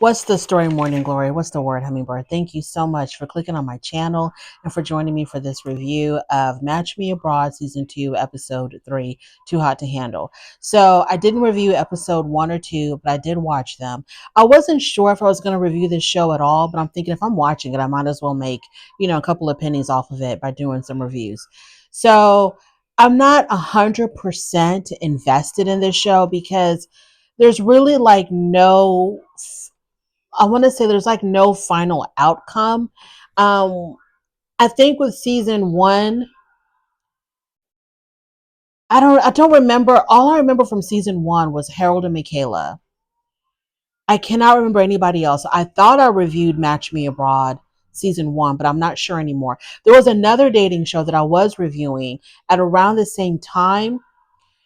What's the story, Morning Glory? What's the word, Hummingbird? Thank you so much for clicking on my channel and for joining me for this review of Match Me Abroad Season 2, Episode 3, Too Hot to Handle. So I didn't review Episode 1 or 2, but I did watch them. I wasn't sure if I was going to review this show at all, but I'm thinking if I'm watching it, I might as well make, a couple of pennies off of it by doing some reviews. So I'm not 100% invested in this show because there's really like no I want to say there's like no final outcome. Um, I think with season one, I don't remember. All I remember from season one was Harold and Michaela. I cannot remember anybody else. I thought I reviewed Match Me Abroad season one, but I'm not sure anymore. There was another dating show that I was reviewing at around the same time.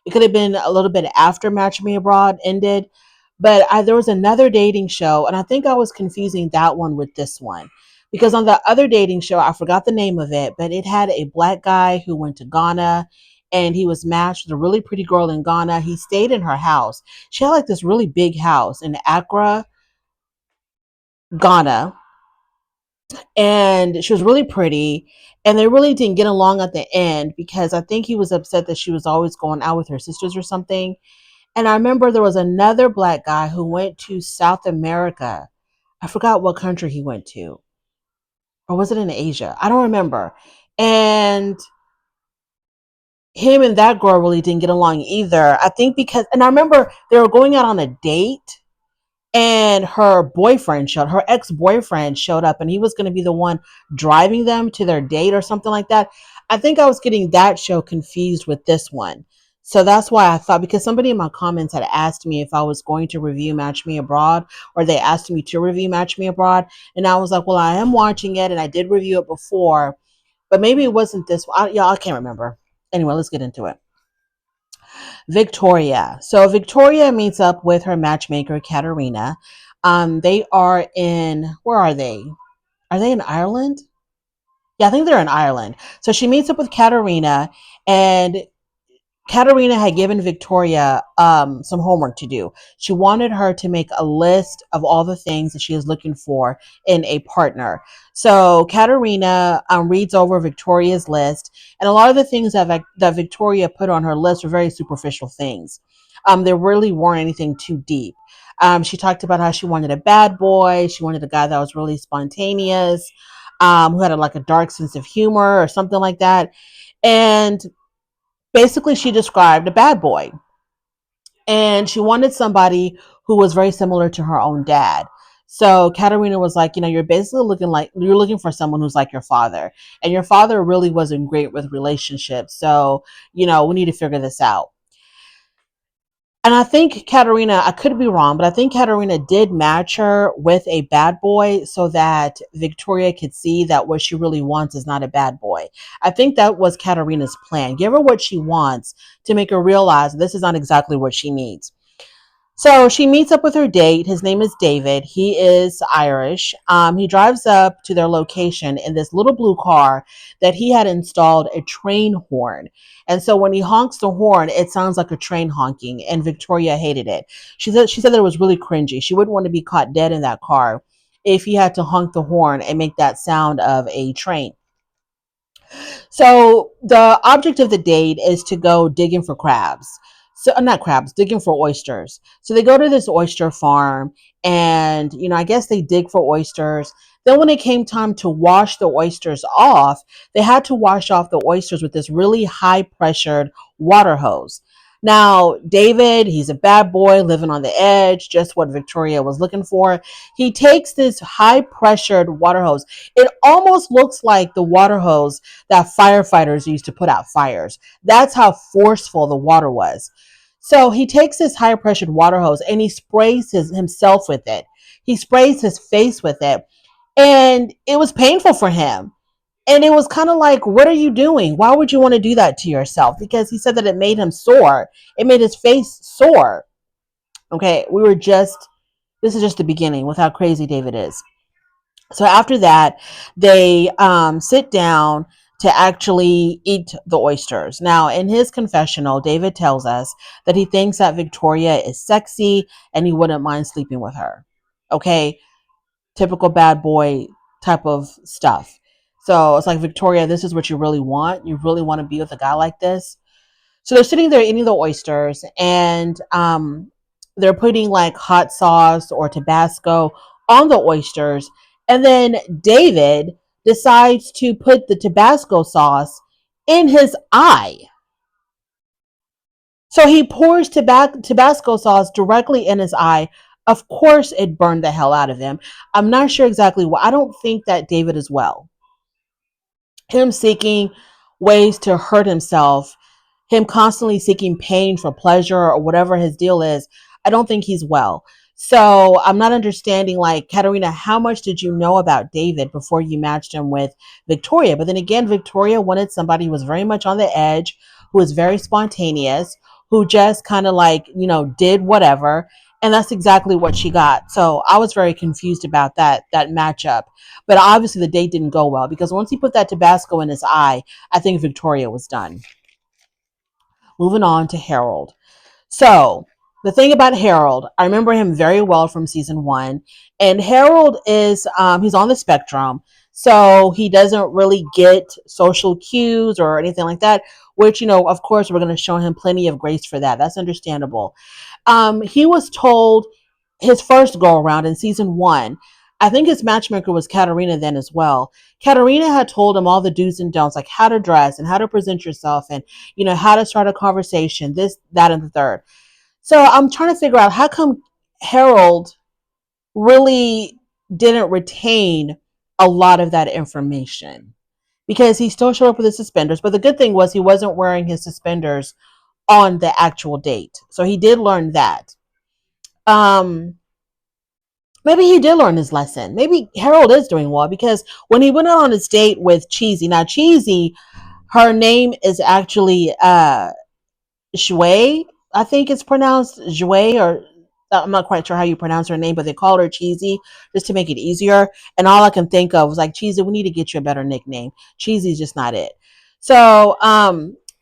It could have been a little bit after Match Me Abroad ended, but there was another dating show, and I think I was confusing that one with this one because on the other dating show, I forgot the name of it, but it had a black guy who went to Ghana and he was matched with a really pretty girl in Ghana. He stayed in her house. She had like this really big house in Accra, Ghana, and she was really pretty. And they really didn't get along at the end because I think he was upset that she was always going out with her sisters or something. And I remember there was another black guy who went to South America. I forgot what country he went to. Or was it in Asia? I don't remember. And him and that girl really didn't get along either. I think because, and I remember they were going out on a date and her ex-boyfriend showed up and he was going to be the one driving them to their date or something like that. I think I was getting that show confused with this one. So that's why I thought, because somebody in my comments had asked me if I was going to review Match Me Abroad, or they asked me to review Match Me Abroad, and I was like, well, I am watching it and I did review it before, but maybe it wasn't this one. I can't remember. Anyway, let's get into it. Victoria. So Victoria meets up with her matchmaker, Katerina. They are in, where are they? Are they in Ireland? Yeah, I think they're in Ireland. So she meets up with Katerina, and Katerina had given Victoria some homework to do. She wanted her to make a list of all the things that she is looking for in a partner. So Katerina reads over Victoria's list, and a lot of the things that Victoria put on her list were very superficial things. There really weren't anything too deep. She talked about how she wanted a bad boy. She wanted a guy that was really spontaneous, who had like a dark sense of humor or something like that. And basically she described a bad boy, and she wanted somebody who was very similar to her own dad. So Katerina was like, you're basically you're looking for someone who's like your father, and your father really wasn't great with relationships. So, we need to figure this out. And I think Katerina, I could be wrong, but I think Katerina did match her with a bad boy so that Victoria could see that what she really wants is not a bad boy. I think that was Katerina's plan. Give her what she wants to make her realize this is not exactly what she needs. So she meets up with her date. His name is David. He is Irish. He drives up to their location in this little blue car that he had installed a train horn. And so when he honks the horn, it sounds like a train honking. And Victoria hated it. She said that it was really cringy. She wouldn't want to be caught dead in that car if he had to honk the horn and make that sound of a train. So the object of the date is to go digging for crabs. So not crabs, digging for oysters. So they go to this oyster farm and I guess they dig for oysters. Then when it came time to wash the oysters off, they had to wash off the oysters with this really high pressured water hose. Now, David, he's a bad boy living on the edge, just what Victoria was looking for. He takes this high pressured water hose. It almost looks like the water hose that firefighters used to put out fires. That's how forceful the water was. So he takes this high pressured water hose and he sprays himself with it. He sprays his face with it. And it was painful for him. And it was kind of like, what are you doing? Why would you want to do that to yourself? Because he said that it made him sore. It made his face sore. Okay, this is just the beginning with how crazy David is. So after that, they sit down to actually eat the oysters. Now, in his confessional, David tells us that he thinks that Victoria is sexy and he wouldn't mind sleeping with her. Okay, typical bad boy type of stuff. So it's like, Victoria, this is what you really want. You really want to be with a guy like this. So they're sitting there eating the oysters, and they're putting like hot sauce or Tabasco on the oysters. And then David decides to put the Tabasco sauce in his eye. So he pours Tabasco sauce directly in his eye. Of course, it burned the hell out of him. I'm not sure exactly why. I don't think that David is well. Him seeking ways to hurt himself, him constantly seeking pain for pleasure or whatever his deal is, I don't think he's well. So I'm not understanding, like, Katerina, how much did you know about David before you matched him with Victoria? But then again, Victoria wanted somebody who was very much on the edge, who was very spontaneous, who just kind of like, did whatever. And that's exactly what she got. So I was very confused about that matchup. But obviously the date didn't go well, because once he put that Tabasco in his eye, I think Victoria was done. Moving on to Harold. So the thing about Harold, I remember him very well from season one. And Harold is, he's on the spectrum. So he doesn't really get social cues or anything like that, which, of course, we're going to show him plenty of grace for that. That's understandable. He was told his first go around in season one. I think his matchmaker was Katerina then as well. Katerina had told him all the do's and don'ts, like how to dress and how to present yourself, and how to start a conversation, this, that, and the third. So I'm trying to figure out, how come Harold really didn't retain a lot of that information, because he still showed up with his suspenders. But the good thing was he wasn't wearing his suspenders on the actual date, so he did learn that. Um, Maybe he did learn his lesson. Maybe Harold is doing well, because when he went out on his date with Cheesy, now Cheesy, her name is actually Shui. I think it's pronounced Shui, or I'm not quite sure how you pronounce her name, but they called her Cheesy just to make it easier. And all I can think of was like, Cheesy, we need to get you a better nickname. Cheesy's just not it. So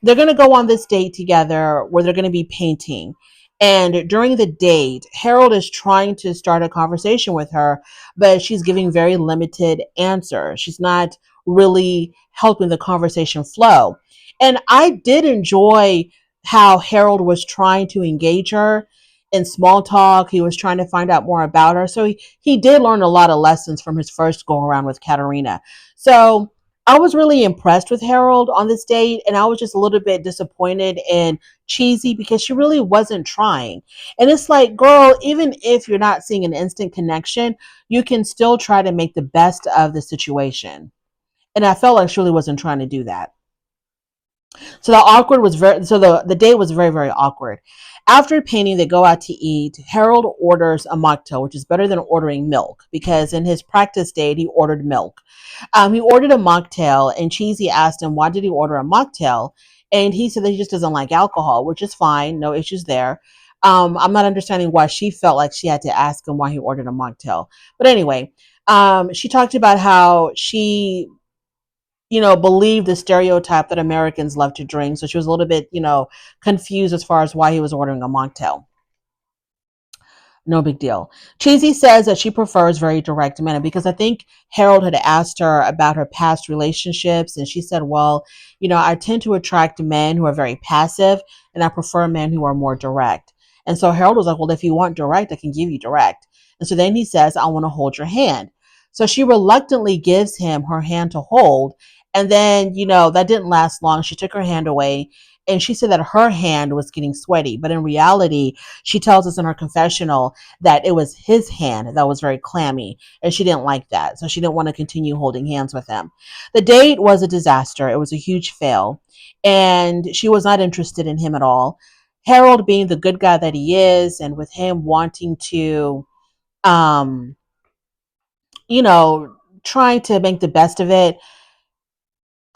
they're going to go on this date together where they're going to be painting. And during the date, Harold is trying to start a conversation with her, but she's giving very limited answers. She's not really helping the conversation flow. And I did enjoy how Harold was trying to engage her in small talk. He was trying to find out more about her. So he did learn a lot of lessons from his first go around with Katerina. So I was really impressed with Harold on this date, and I was just a little bit disappointed in Cheesy, because she really wasn't trying. And it's like, girl, even if you're not seeing an instant connection, you can still try to make the best of the situation. And I felt like she really wasn't trying to do that. So the date was very, very awkward. After painting, they go out to eat. Harold orders a mocktail, which is better than ordering milk, because in his practice date he ordered milk. He ordered a mocktail, and Cheesy asked him why did he order a mocktail, and he said that he just doesn't like alcohol, which is fine, no issues there. I'm not understanding why she felt like she had to ask him why he ordered a mocktail, but anyway, she talked about how she believed the stereotype that Americans love to drink. So she was a little bit, confused as far as why he was ordering a mocktail. No big deal. Cheesy says that she prefers very direct men, because I think Harold had asked her about her past relationships, and she said, well, I tend to attract men who are very passive, and I prefer men who are more direct. And so Harold was like, well, if you want direct, I can give you direct. And so then he says, I want to hold your hand. So she reluctantly gives him her hand to hold. And then, that didn't last long. She took her hand away, and she said that her hand was getting sweaty. But in reality, she tells us in her confessional that it was his hand that was very clammy, and she didn't like that. So she didn't want to continue holding hands with him. The date was a disaster. It was a huge fail, and she was not interested in him at all. Harold, being the good guy that he is, and with him wanting to, um, you know, trying to make the best of it,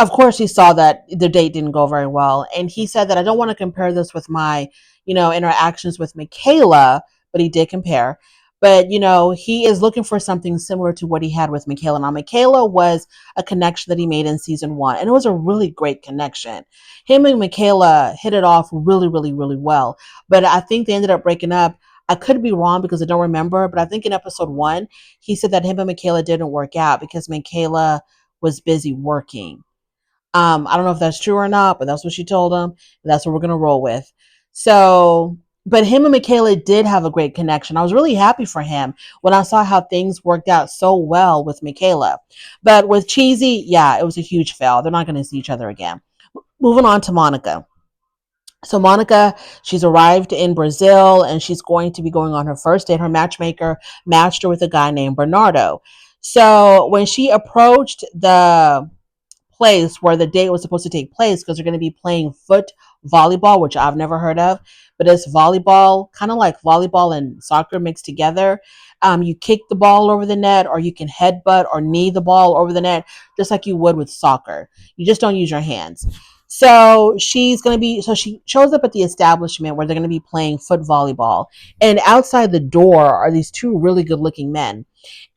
of course he saw that the date didn't go very well, and he said that I don't want to compare this with my interactions with Michaela, but he did compare. But he is looking for something similar to what he had with Michaela. Now Michaela was a connection that he made in season one, and it was a really great connection. Him and Michaela hit it off really, really, really well, but I think they ended up breaking up. I could be wrong because I don't remember, but I think in episode 1, he said that him and Michaela didn't work out because Michaela was busy working. I don't know if that's true or not, but that's what she told him. And that's what we're going to roll with. So, but him and Michaela did have a great connection. I was really happy for him when I saw how things worked out so well with Michaela. But with Cheesy, yeah, it was a huge fail. They're not going to see each other again. Moving on to Monica. So Monica, she's arrived in Brazil and she's going to be going on her first date. Her matchmaker matched her with a guy named Bernardo. So when she approached the place where the date was supposed to take place, because they're going to be playing foot volleyball, which I've never heard of, but it's volleyball, kind of like volleyball and soccer mixed together. You kick the ball over the net, or you can headbutt or knee the ball over the net, just like you would with soccer. You just don't use your hands. So she shows up at the establishment where they're going to be playing foot volleyball. And outside the door are these two really good looking men.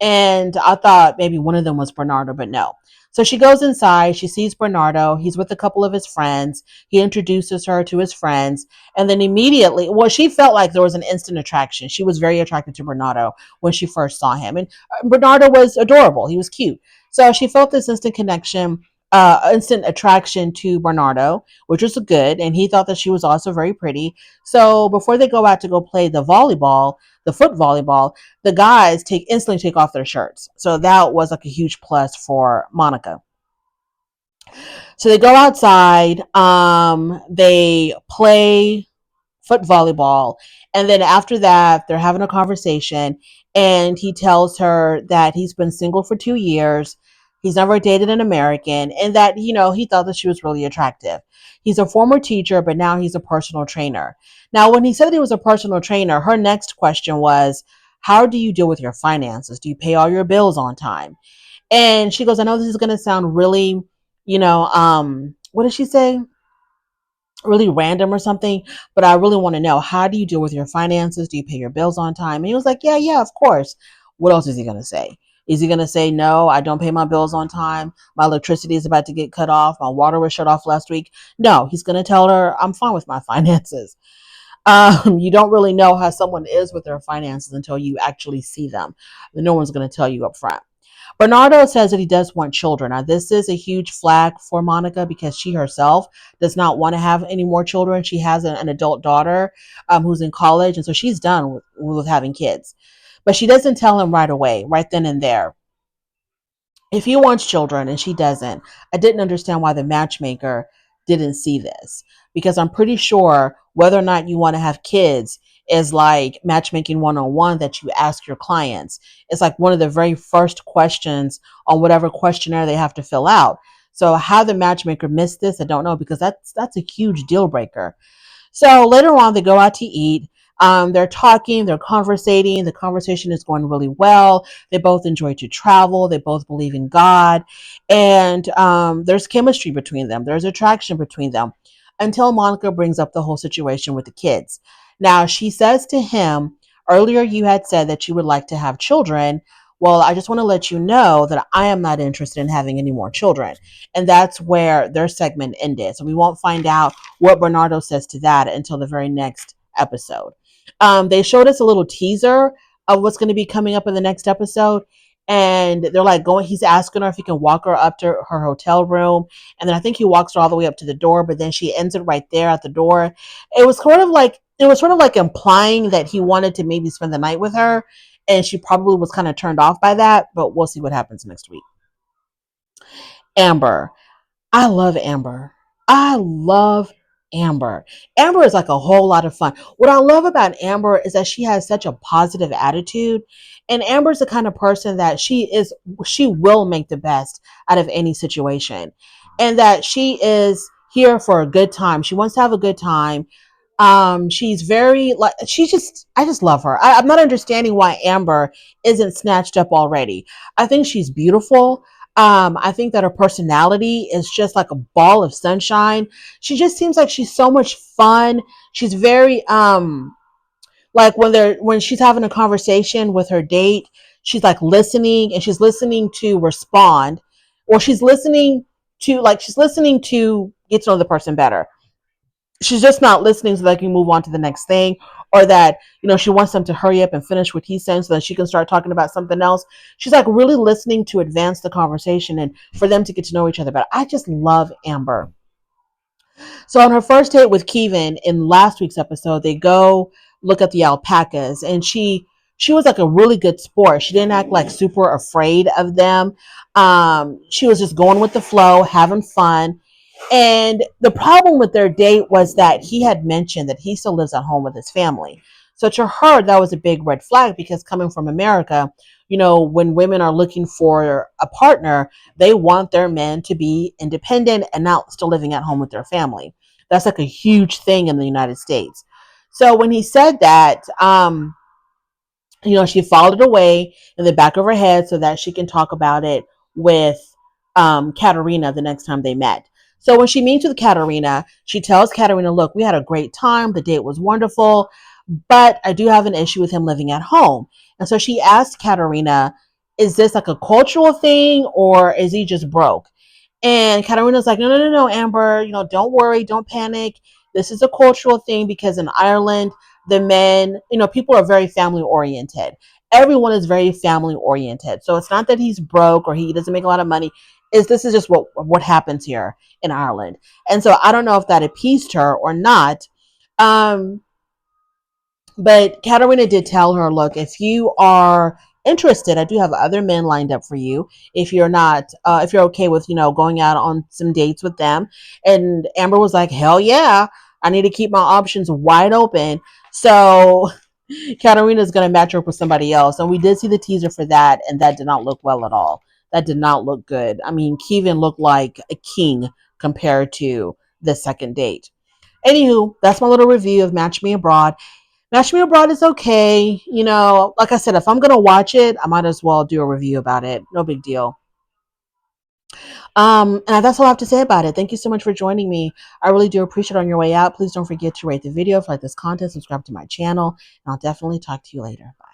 And I thought maybe one of them was Bernardo, but no. So she goes inside. She sees Bernardo. He's with a couple of his friends. He introduces her to his friends. And then immediately, well, she felt like there was an instant attraction. She was very attracted to Bernardo when she first saw him. And Bernardo was adorable. He was cute. So she felt this instant connection, instant attraction to Bernardo, which was good. And he thought that she was also very pretty. So before they go out to go play the foot volleyball, the guys instantly take off their shirts. So that was like a huge plus for Monica. So they go outside, they play foot volleyball, and then after that, they're having a conversation, and he tells her that he's been single for 2 years. He's never dated an American, and that, he thought that she was really attractive. He's a former teacher, but now he's a personal trainer. Now, when he said that he was a personal trainer, her next question was, how do you deal with your finances? Do you pay all your bills on time? And she goes, I know this is going to sound really, what did she say? Really random or something, but I really want to know, how do you deal with your finances? Do you pay your bills on time? And he was like, yeah, of course. What else is he going to say? Is he going to say, no, I don't pay my bills on time? My electricity is about to get cut off. My water was shut off last week. No, he's going to tell her, I'm fine with my finances. You don't really know how someone is with their finances until you actually see them. No one's going to tell you up front. Bernardo says that he does want children. Now, this is a huge flag for Monica because she herself does not want to have any more children. She has an adult daughter who's in college, and so she's done with having kids. But she doesn't tell him right away, right then and there, if he wants children and she doesn't. I didn't understand why the matchmaker didn't see this, because I'm pretty sure whether or not you want to have kids is like matchmaking 101 that you ask your clients. It's like one of the very first questions on whatever questionnaire they have to fill out. So how the matchmaker missed this, I don't know, because that's a huge deal breaker. So later on, they go out to eat. They're talking, they're conversating. The conversation is going really well. They both enjoy to travel. They both believe in God. And there's chemistry between them. There's attraction between them until Monica brings up the whole situation with the kids. Now, she says to him, earlier you had said that you would like to have children. Well, I just want to let you know that I am not interested in having any more children. And that's where their segment ended. So we won't find out what Bernardo says to that until the very next episode. They showed us a little teaser of what's going to be coming up in the next episode. And they're like he's asking her if he can walk her up to her hotel room. And then I think he walks her all the way up to the door, but then she ends it right there at the door. It was sort of like implying that he wanted to maybe spend the night with her. And she probably was kind of turned off by that, but we'll see what happens next week. Amber. I love Amber. I love Amber. Amber is like a whole lot of fun. What I love about Amber is that she has such a positive attitude. And Amber's the kind of person that she will make the best out of any situation. And that she is here for a good time. She wants to have a good time. She's very like I just love her. I'm not understanding why Amber isn't snatched up already. I think she's beautiful. I think that her personality is just like a ball of sunshine. She just seems like she's so much fun. She's very like when she's having a conversation with her date, she's like listening, and she's listening to respond, or she's listening to get to know the person better. She's just not listening so they can move on to the next thing, or that, she wants them to hurry up and finish what he's saying so that she can start talking about something else. She's like really listening to advance the conversation and for them to get to know each other better. I just love Amber. So on her first date with Kevin in last week's episode, they go look at the alpacas, and she was like a really good sport. She didn't act like super afraid of them. She was just going with the flow, having fun. And the problem with their date was that he had mentioned that he still lives at home with his family. So to her, that was a big red flag because coming from America, when women are looking for a partner, they want their men to be independent and not still living at home with their family. That's like a huge thing in the United States. So when he said that, she filed it away in the back of her head so that she can talk about it with Katerina the next time they met. So when she meets with Katerina, she tells Katerina, look, we had a great time. The date was wonderful, but I do have an issue with him living at home. And so she asked Katerina, is this like a cultural thing or is he just broke? And Katarina's like, no, no, no, no, Amber, don't worry, don't panic. This is a cultural thing because in Ireland, the men, people are very family oriented. Everyone is very family oriented. So it's not that he's broke or he doesn't make a lot of money. This is just what happens here in Ireland. And so I don't know if that appeased her or not. Um, but Katerina did tell her, look, if you are interested, I do have other men lined up for you. If you're not, if you're okay with, going out on some dates with them. And Amber was like, hell yeah, I need to keep my options wide open. So Katerina is going to match her up with somebody else. And we did see the teaser for that, and that did not look well at all. That did not look good. I mean, Kevin looked like a king compared to the second date. Anywho, that's my little review of Match Me Abroad. Match Me Abroad is okay. Like I said, if I'm going to watch it, I might as well do a review about it. No big deal. And that's all I have to say about it. Thank you so much for joining me. I really do appreciate it. On your way out, please don't forget to rate the video if you like this content, subscribe to my channel, and I'll definitely talk to you later. Bye.